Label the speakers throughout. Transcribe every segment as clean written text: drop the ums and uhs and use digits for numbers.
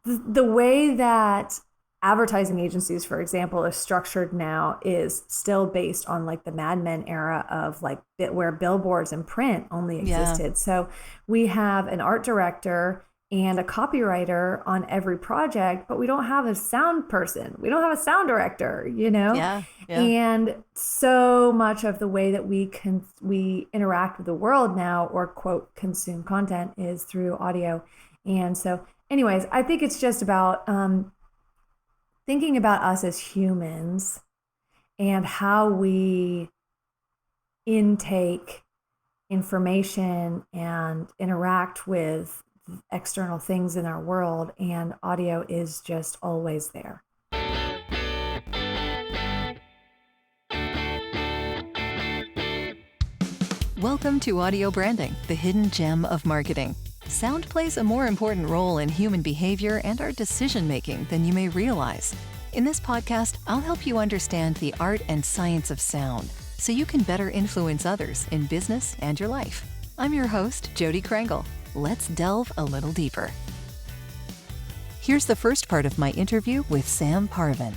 Speaker 1: the way that advertising agencies, for example, is structured now is still based on like the Mad Men era of like where billboards and print only
Speaker 2: Yeah.
Speaker 1: existed. So we have an art director and a copywriter on every project, but we don't have a sound person. We don't have a sound director, you know?
Speaker 2: Yeah. Yeah.
Speaker 1: And so much of the way that we interact with the world now or quote consume content is through audio. And so anyways, I think it's just about thinking about us as humans and how we intake information and interact with external things in our world, and audio is just always there.
Speaker 2: Welcome to Audio Branding, the hidden gem of marketing. Sound plays a more important role in human behavior and our decision-making than you may realize. In this podcast, I'll help you understand the art and science of sound so you can better influence others in business and your life. I'm your host, Jody Krangle. Let's delve a little deeper. Here's the first part of my interview with Sam Parvin.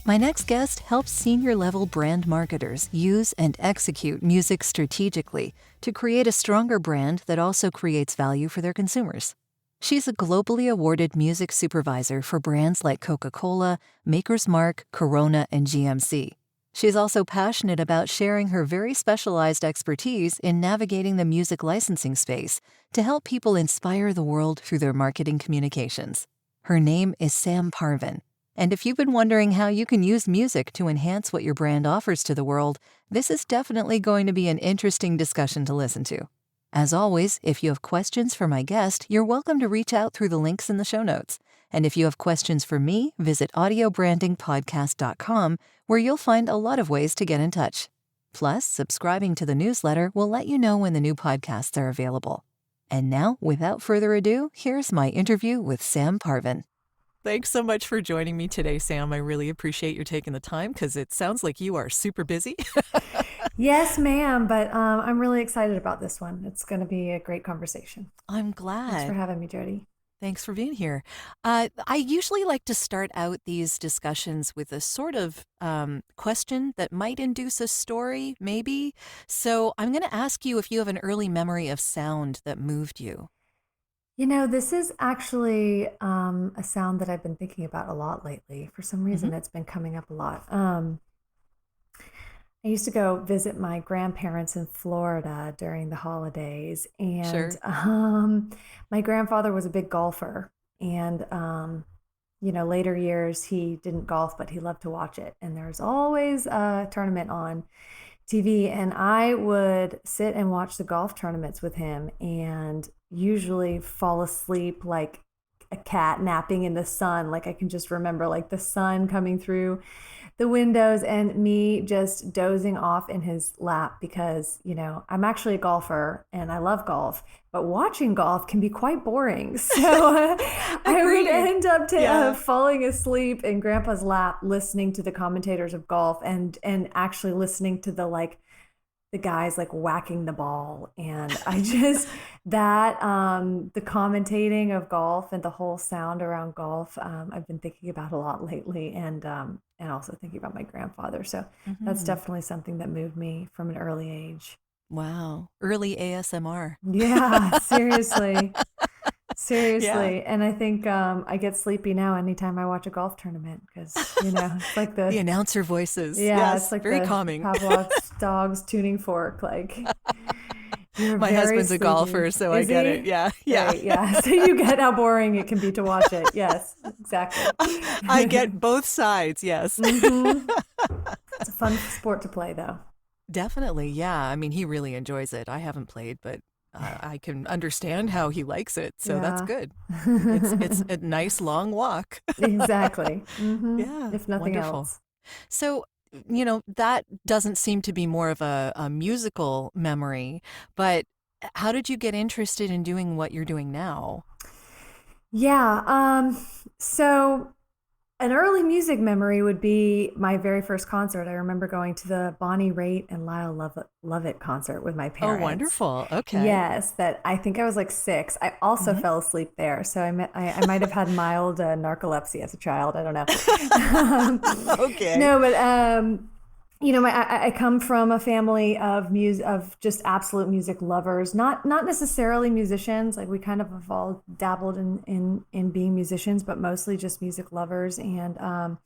Speaker 2: My next guest helps senior-level brand marketers use and execute music strategically to create a stronger brand that also creates value for their consumers. She's a globally awarded music supervisor for brands like Coca-Cola, Maker's Mark, Corona, and GMC. She's also passionate about sharing her very specialized expertise in navigating the music licensing space to help people inspire the world through their marketing communications. Her name is Sam Parvin. And if you've been wondering how you can use music to enhance what your brand offers to the world, this is definitely going to be an interesting discussion to listen to. As always, if you have questions for my guest, you're welcome to reach out through the links in the show notes. And if you have questions for me, visit audiobrandingpodcast.com, where you'll find a lot of ways to get in touch. Plus, subscribing to the newsletter will let you know when the new podcasts are available. And now, without further ado, here's my interview with Sam Parvin. Thanks so much for joining me today, Sam. I really appreciate you taking the time because it sounds like you are super busy.
Speaker 1: Yes, ma'am, but I'm really excited about this one. It's going to be a great conversation.
Speaker 2: I'm
Speaker 1: Thanks for
Speaker 2: glad.
Speaker 1: having me, Jody.
Speaker 2: Thanks for being here. I usually like to start out these discussions with a sort of question that might induce a story, maybe. So I'm going to ask you if you have an early memory of sound that moved you.
Speaker 1: You know, this is actually a sound that I've been thinking about a lot lately. For some
Speaker 2: Hmm.
Speaker 1: reason, it's been coming up a lot. I used to go visit my grandparents in Florida during the holidays, and
Speaker 2: Sure.
Speaker 1: my grandfather was a big golfer. And later years he didn't golf, but he loved to watch it. And there's always a tournament on TV, and I would sit and watch the golf tournaments with him, and usually fall asleep like a cat napping in the sun. Like I can just remember like the sun coming through the windows and me just dozing off in his lap because, I'm actually a golfer and I love golf, but watching golf can be quite boring. So I would
Speaker 2: Agreed.
Speaker 1: end up
Speaker 2: Yeah.
Speaker 1: falling asleep in grandpa's lap listening to the commentators of golf and actually listening to the guys like whacking the ball. And I just that the commentating of golf and the whole sound around golf, I've been thinking about a lot lately, and also thinking about my grandfather. So that's
Speaker 2: Hmm.
Speaker 1: definitely something that moved me from an early age.
Speaker 2: Wow. Early ASMR.
Speaker 1: Yeah, seriously.
Speaker 2: Yeah.
Speaker 1: Seriously. And I think I get sleepy now anytime I watch a golf tournament because, it's like
Speaker 2: The announcer voices.
Speaker 1: yeah, it's
Speaker 2: Yes.
Speaker 1: like
Speaker 2: Very
Speaker 1: the
Speaker 2: calming.
Speaker 1: Pavlov's dog's tuning fork. Like, you're
Speaker 2: My
Speaker 1: very
Speaker 2: husband's a
Speaker 1: sleepy.
Speaker 2: golfer, so I
Speaker 1: Is
Speaker 2: get it.
Speaker 1: he?
Speaker 2: Yeah. Yeah.
Speaker 1: Great. Yeah. So you get how boring it can be to watch it. Yes, exactly.
Speaker 2: I get both sides. Yes.
Speaker 1: hmm It's a fun sport to play, though.
Speaker 2: Definitely. Yeah. I mean, he really enjoys it. I haven't played, but I can understand how he likes it. So that's
Speaker 1: Yeah.
Speaker 2: good. It's a nice long walk.
Speaker 1: Exactly.
Speaker 2: Yeah.
Speaker 1: If nothing
Speaker 2: Wonderful.
Speaker 1: else.
Speaker 2: So, that doesn't seem to be more of a musical memory, but how did you get interested in doing what you're doing now?
Speaker 1: Yeah. So An early music memory would be my very first concert. I remember going to the Bonnie Raitt and Lyle Lovett concert with my
Speaker 2: Oh,
Speaker 1: parents.
Speaker 2: wonderful. Okay.
Speaker 1: Yes, that I think I was like 6. I also
Speaker 2: Mhm.
Speaker 1: fell asleep there, so I might have had mild narcolepsy as a child. I don't know.
Speaker 2: Okay.
Speaker 1: No, but I come from a family of music, of just absolute music lovers. Not necessarily musicians. Like we kind of have all dabbled in being musicians, but mostly just music lovers. And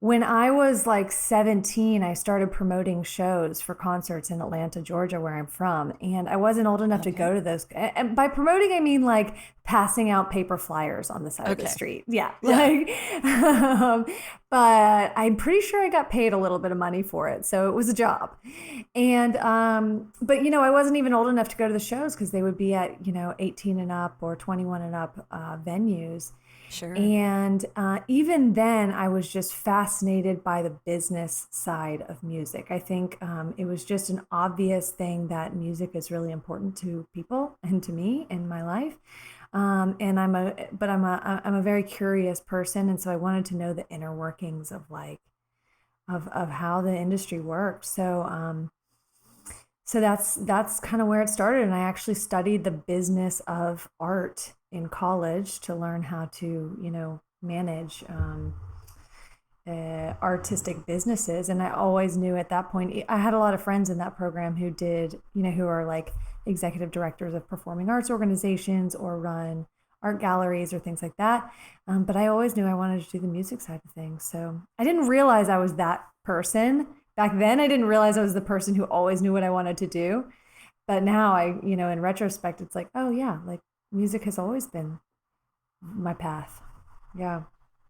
Speaker 1: when I was like 17, I started promoting shows for concerts in Atlanta, Georgia, where I'm from. And I wasn't old enough to
Speaker 2: Okay.
Speaker 1: go to those. And by promoting, I mean like passing out paper flyers on the side of the
Speaker 2: Okay.
Speaker 1: street. Yeah.
Speaker 2: Yeah.
Speaker 1: Um, but I'm pretty sure I got paid a little bit of money for it. So it was a job. And, but I wasn't even old enough to go to the shows because they would be at, 18 and up or 21 and up venues.
Speaker 2: Sure.
Speaker 1: And even then, I was just fascinated by the business side of music. I think it was just an obvious thing that music is really important to people and to me in my life. And I'm a very curious person, and so I wanted to know the inner workings of like of how the industry worked. So that's kind of where it started, and I actually studied the business of art in college to learn how to manage artistic businesses. And I always knew at that point, I had a lot of friends in that program who did, who are like executive directors of performing arts organizations or run art galleries or things like that. But I always knew I wanted to do the music side of things. So I didn't realize I was that person back then. I didn't realize I was the person who always knew what I wanted to do. But now in retrospect, it's like, oh yeah, like music has always been my path. Yeah.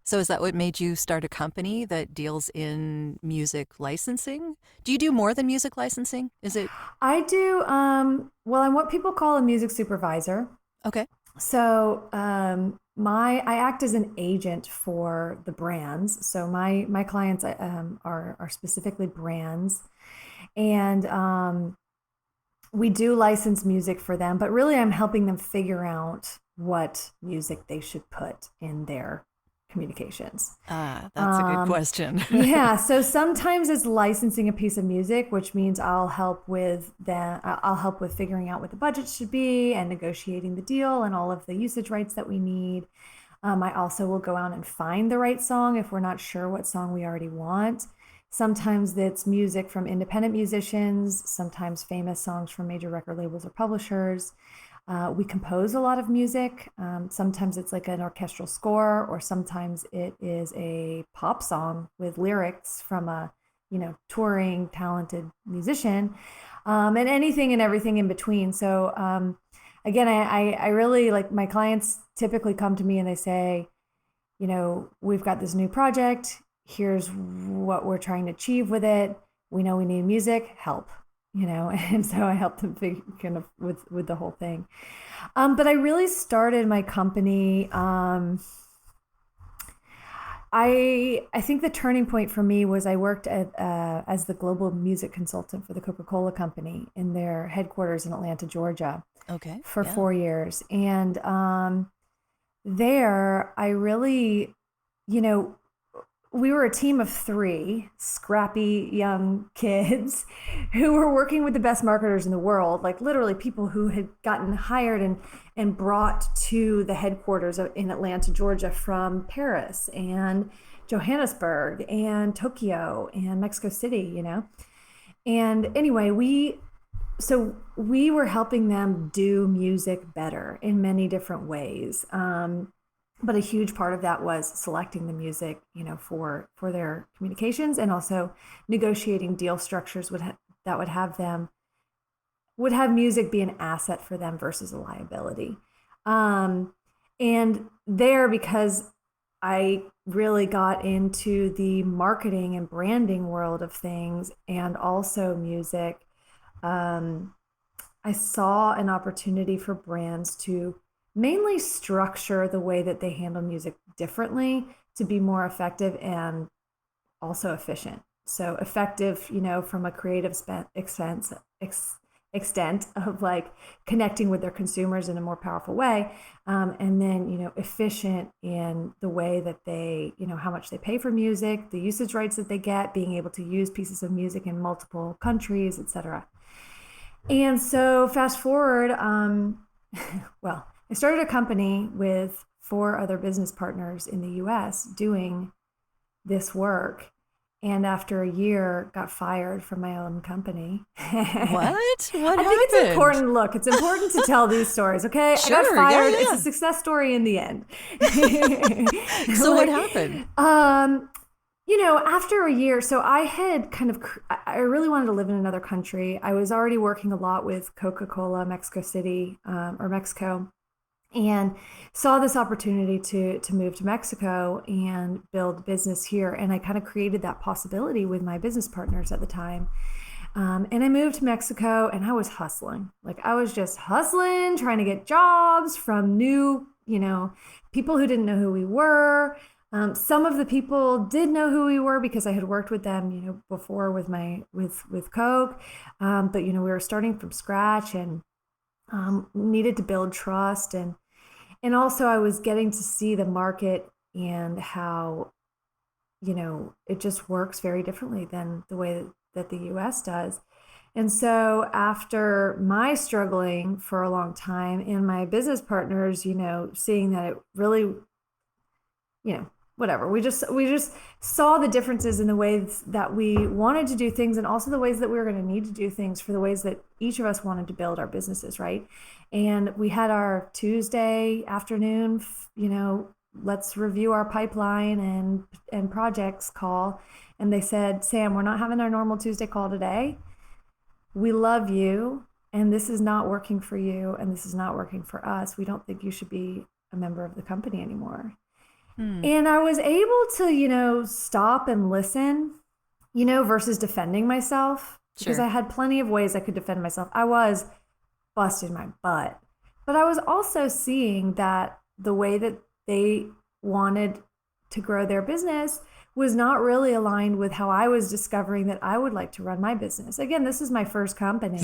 Speaker 2: So is that what made you start a company that deals in music licensing? Do you do more than music licensing? Is it
Speaker 1: I do, well, I'm what people call a music supervisor.
Speaker 2: okay?
Speaker 1: So I act as an agent for the brands. So my clients are specifically brands, and we do license music for them. But really, I'm helping them figure out what music they should put in their communications.
Speaker 2: Ah, that's a good
Speaker 1: Um,
Speaker 2: question.
Speaker 1: yeah, so sometimes it's licensing a piece of music, which means I'll help with figuring out what the budget should be and negotiating the deal and all of the usage rights that we need. I also will go out and find the right song if we're not sure what song we already want. Sometimes it's music from independent musicians, sometimes famous songs from major record labels or publishers. We compose a lot of music. Sometimes it's like an orchestral score, or sometimes it is a pop song with lyrics from a, touring talented musician, and anything and everything in between. So again, I really like my clients typically come to me and they say, we've got this new project. Here's what we're trying to achieve with it. We know we need music, help, and so I help them figure kind of with the whole thing. But I really started my company. I think the turning point for me was I worked as the global music consultant for the Coca-Cola company in their headquarters in Atlanta, Georgia,
Speaker 2: Okay.
Speaker 1: for
Speaker 2: Yeah.
Speaker 1: 4 years, and there I really, you know, we were a team of 3 scrappy young kids who were working with the best marketers in the world, like literally people who had gotten hired and brought to the headquarters in Atlanta, Georgia from Paris and Johannesburg and Tokyo and Mexico City. And anyway, we were helping them do music better in many different ways. But a huge part of that was selecting the music, for their communications, and also negotiating deal structures that would have music be an asset for them versus a liability. And there, because I really got into the marketing and branding world of things and also music, I saw an opportunity for brands to mainly structure the way that they handle music differently to be more effective and also efficient. So effective, from a creative expense, extent of like connecting with their consumers in a more powerful way. And then, efficient in the way that they, how much they pay for music, the usage rights that they get, being able to use pieces of music in multiple countries, etc. And so fast forward, well, I started a company with 4 other business partners in the US doing this work. And after a year, got fired from my own company.
Speaker 2: What? What
Speaker 1: I
Speaker 2: happened?
Speaker 1: think it's important. Look, it's important to tell these stories, okay?
Speaker 2: Sure,
Speaker 1: I got fired.
Speaker 2: yeah.
Speaker 1: It's a success story in the end.
Speaker 2: So what happened?
Speaker 1: After a year, so I had I really wanted to live in another country. I was already working a lot with Coca-Cola, Mexico City, or Mexico, and saw this opportunity to move to Mexico and build business here. And I kind of created that possibility with my business partners at the time. And I moved to Mexico and I was hustling. Like I was just hustling, trying to get jobs from new, people who didn't know who we were. Some of the people did know who we were because I had worked with them, before with Coke. But we were starting from scratch and needed to build trust, and also I was getting to see the market and how, it just works very differently than the way that the US does. And so after my struggling for a long time and my business partners, seeing that it really, whatever. We just saw the differences in the ways that we wanted to do things and also the ways that we were going to need to do things for the ways that each of us wanted to build our businesses, right? And we had our Tuesday afternoon, let's review our pipeline and projects call. And they said, Sam, we're not having our normal Tuesday call today. We love you, and this is not working for you, and this is not working for us. We don't think you should be a member of the company anymore. And I was able to, stop and listen, versus defending myself, because I had plenty of ways I could defend myself. I was busting my butt, but I was also seeing that the way that they wanted to grow their business was not really aligned with how I was discovering that I would like to run my business. Again, this is my first company.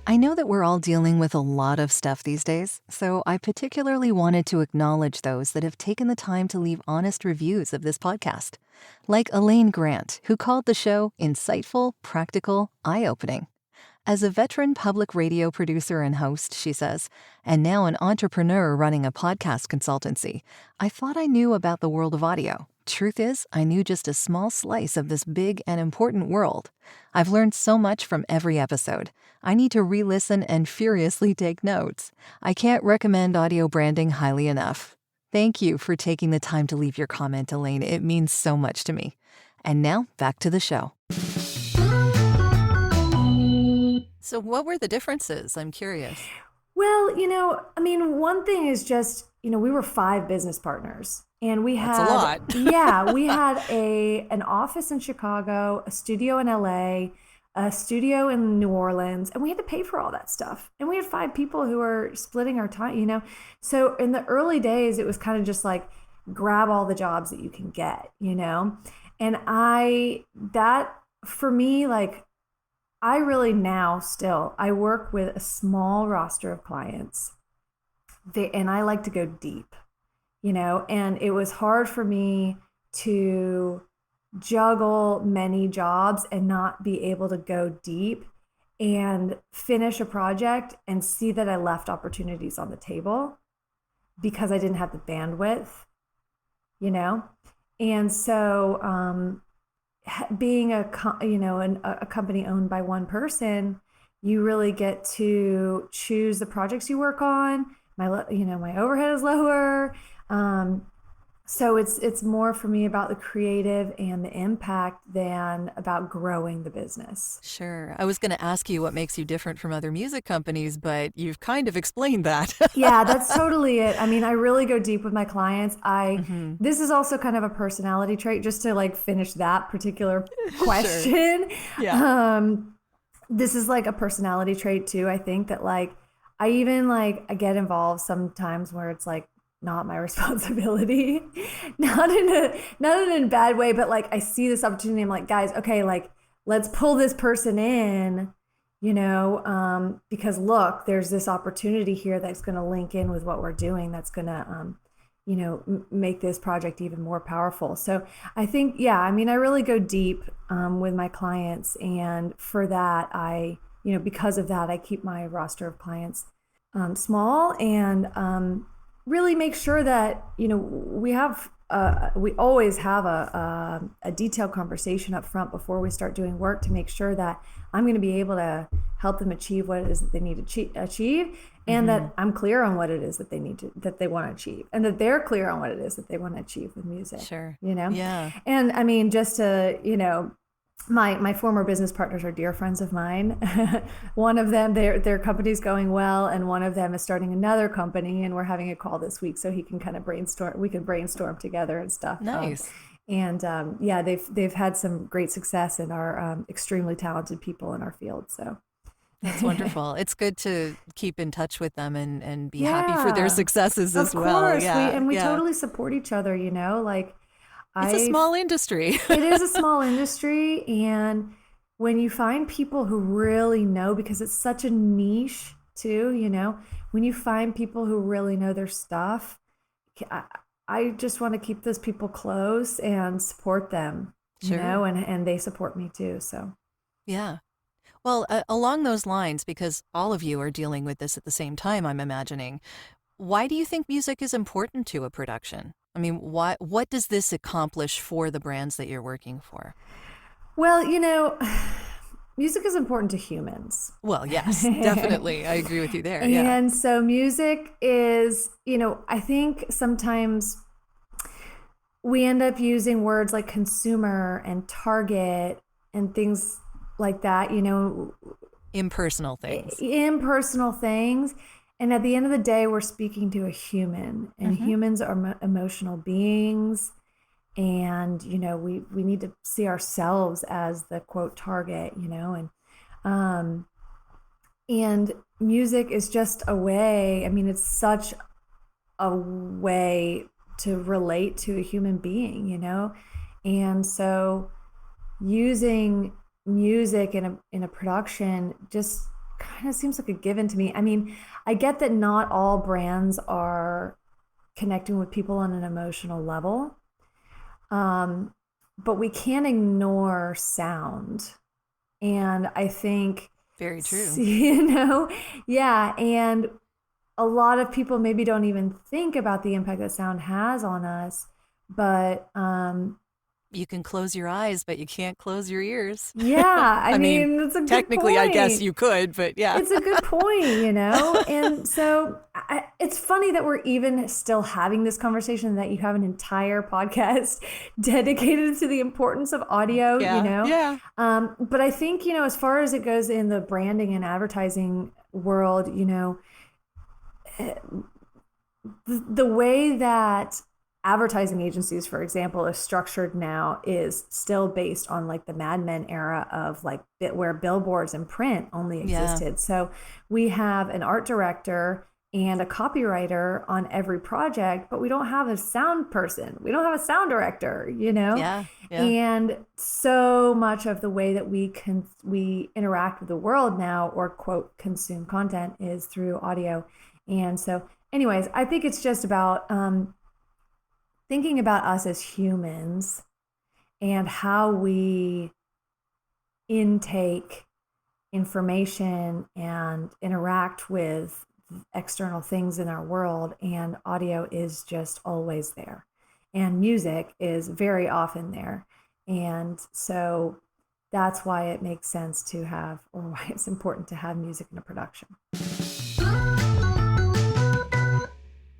Speaker 2: I know that we're all dealing with a lot of stuff these days, so I particularly wanted to acknowledge those that have taken the time to leave honest reviews of this podcast. Like Elaine Grant, who called the show insightful, practical, eye-opening. As a veteran public radio producer and host, she says, and now an entrepreneur running a podcast consultancy, I thought I knew about the world of audio. Truth is, I knew just a small slice of this big and important world. I've learned so much from every episode. I need to re-listen and furiously take notes. I can't recommend audio branding highly enough. Thank you for taking the time to leave your comment, Elaine. It means so much to me. And now, back to the show. So what were the differences? I'm curious.
Speaker 1: Well, one thing is just, we were 5 business partners. And we had
Speaker 2: That's a lot.
Speaker 1: Yeah, we had an office in Chicago, a studio in LA, a studio in New Orleans, and we had to pay for all that stuff. And we had 5 people who were splitting our time, So in the early days, it was kind of just like grab all the jobs that you can get, And for me, like, I really now still, I work with a small roster of clients, and I like to go deep. And it was hard for me to juggle many jobs and not be able to go deep and finish a project and see that I left opportunities on the table because I didn't have the bandwidth, And so being a company owned by one person, you really get to choose the projects you work on. My overhead is lower. So it's more for me about the creative and the impact than about growing the business.
Speaker 2: Sure. I was going to ask you what makes you different from other music companies, but you've kind of explained that.
Speaker 1: Yeah, that's totally it. I mean, I really go deep with my clients. This is also kind of a personality trait, just to like finish that particular question.
Speaker 2: Sure. Yeah.
Speaker 1: This is like a personality trait too. I think that like, I even I get involved sometimes where it's like not my not in a bad way, but like I see this opportunity. I'm like, guys, okay, like let's pull this person in, because look, there's this opportunity here that's going to link in with what we're doing. That's going to, make this project even more powerful. So I think, I really go deep with my clients. And for that, because of that, I keep my roster of clients small and really make sure that, we always have a detailed conversation up front before we start doing work to make sure that I'm going to be able to help them achieve what it is that they need to achieve, and that I'm clear on what it is that they want to achieve, and that they're clear on what it is that they want to achieve with music.
Speaker 2: Sure.
Speaker 1: Yeah. And just to, my former business partners are dear friends of mine. One of them, their company's going well, and one of them is starting another company, and we're having a call this week so he can kind of brainstorm. We can brainstorm together and stuff.
Speaker 2: Nice.
Speaker 1: They've had some great success and are extremely talented people in our field. So
Speaker 2: that's wonderful. It's good to keep in touch with them and be happy for their successes as well.
Speaker 1: Of course, we totally support each other.
Speaker 2: It's a small industry.
Speaker 1: It is a small industry. And when you find people who really know, because it's such a niche too, when you find people who really know their stuff, I just want to keep those people close and support them, and they support me too. So,
Speaker 2: yeah. Well, along those lines, because all of you are dealing with this at the same time, I'm imagining, why do you think music is important to a production? I mean, what does this accomplish for the brands that you're working for?
Speaker 1: Well, music is important to humans.
Speaker 2: Well, yes, definitely. I agree with you there. Yeah.
Speaker 1: And so music is, I think sometimes we end up using words like consumer and target and things like that,
Speaker 2: impersonal things.
Speaker 1: And at the end of the day, we're speaking to a human, and humans are emotional beings. And, we need to see ourselves as the quote target, and music is just a way, it's such a way to relate to a human being, and so using music in a production just kind of seems like a given to me. I get that not all brands are connecting with people on an emotional level, but we can't ignore sound. And I think
Speaker 2: very true.
Speaker 1: Yeah. And a lot of people maybe don't even think about the impact that sound has on us, but
Speaker 2: you can close your eyes, but you can't close your ears.
Speaker 1: Yeah, I mean, it's a good
Speaker 2: technically,
Speaker 1: point.
Speaker 2: I guess you could, but yeah.
Speaker 1: It's a good point, And so it's funny that we're even still having this conversation, that you have an entire podcast dedicated to the importance of audio,
Speaker 2: Yeah.
Speaker 1: But I think, as far as it goes in the branding and advertising world, the way that advertising agencies, for example, is structured now is still based on like the Mad Men era of where billboards and print only existed. Yeah. So we have an art director and a copywriter on every project, but we don't have a sound person. We don't have a sound director,
Speaker 2: Yeah.
Speaker 1: And so much of the way that we interact with the world now, or quote consume content, is through audio. And so anyways, I think it's just about thinking about us as humans and how we intake information and interact with external things in our world. And audio is just always there. And music is very often there. And so that's why it makes sense to have, or why it's important to have music in a production.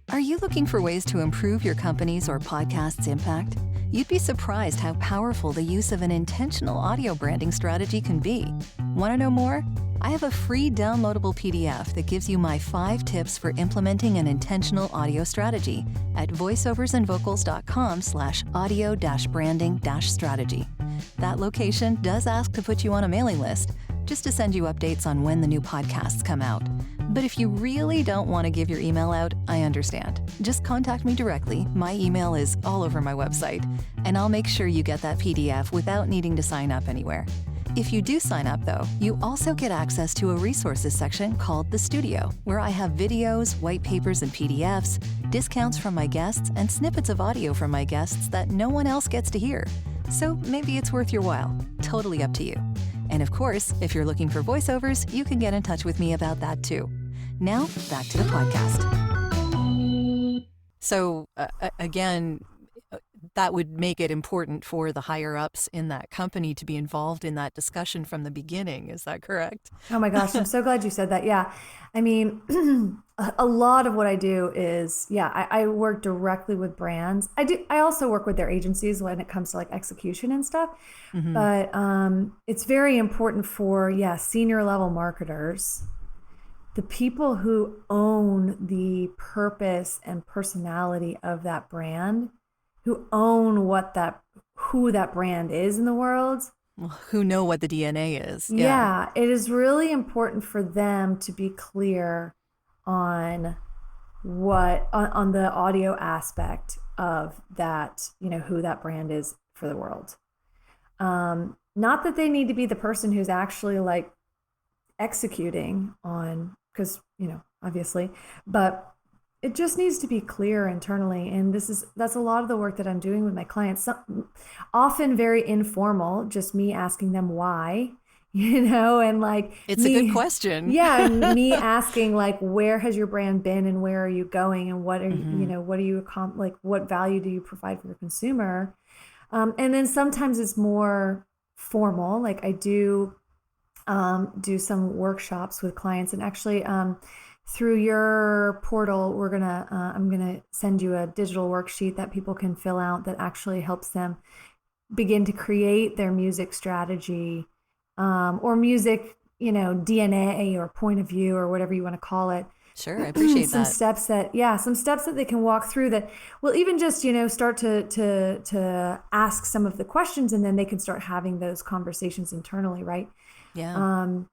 Speaker 2: Are you looking for ways to improve your company's or podcast's impact? You'd be surprised how powerful the use of an intentional audio branding strategy can be. Want to know more? I have a free downloadable PDF that gives you my 5 tips for implementing an intentional audio strategy at voiceoversandvocals.com/audio-branding-strategy. That location does ask to put you on a mailing list, just to send you updates on when the new podcasts come out. But if you really don't want to give your email out, I understand. Just contact me directly. My email is all over my website, and I'll make sure you get that PDF without needing to sign up anywhere. If you do sign up, though, you also get access to a resources section called The Studio, where I have videos, white papers, and PDFs, discounts from my guests, and snippets of audio from my guests that no one else gets to hear. So maybe it's worth your while. Totally up to you. And of course, if you're looking for voiceovers, you can get in touch with me about that too. Now, back to the podcast. So, again, that would make it important for the higher-ups in that company to be involved in that discussion from the beginning. Is that correct?
Speaker 1: Oh my gosh, I'm so glad you said that. Yeah. I mean, a lot of what I do is, I work directly with brands. I also work with their agencies when it comes to like execution and stuff. Mm-hmm. But it's very important for, senior level marketers, the people who own the purpose and personality of that brand, who own who that brand is in the world.
Speaker 2: Who know what the DNA is.
Speaker 1: Yeah, it is really important for them to be clear on on the audio aspect of that, who that brand is for the world. Not that they need to be the person who's actually like executing on, because, obviously, but it just needs to be clear internally. And that's a lot of the work that I'm doing with my clients, often very informal, just me asking them why, and like,
Speaker 2: it's a good question.
Speaker 1: Yeah. And me asking like, where has your brand been and where are you going? And what are what do you like, what value do you provide for your consumer? And then sometimes it's more formal. Like I do some workshops with clients, and actually, through your portal, I'm gonna send you a digital worksheet that people can fill out that actually helps them begin to create their music strategy, or music, DNA or point of view or whatever you want to call it.
Speaker 2: Sure, I appreciate
Speaker 1: some steps that they can walk through that will even just, start to ask some of the questions, and then they can start having those conversations internally, right?
Speaker 2: Yeah.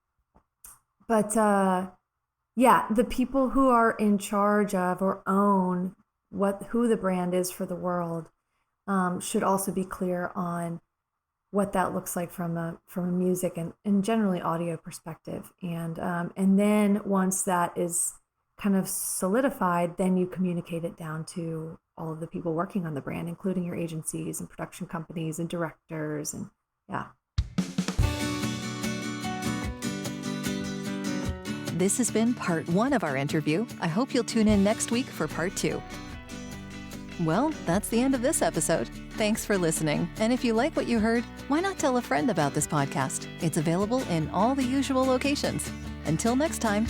Speaker 1: The people who are in charge of or own who the brand is for the world should also be clear on what that looks like from a music and generally audio perspective. And then once that is kind of solidified, then you communicate it down to all of the people working on the brand, including your agencies and production companies and directors, and
Speaker 2: This has been part 1 of our interview. I hope you'll tune in next week for part 2. Well, that's the end of this episode. Thanks for listening. And if you like what you heard, why not tell a friend about this podcast? It's available in all the usual locations. Until next time.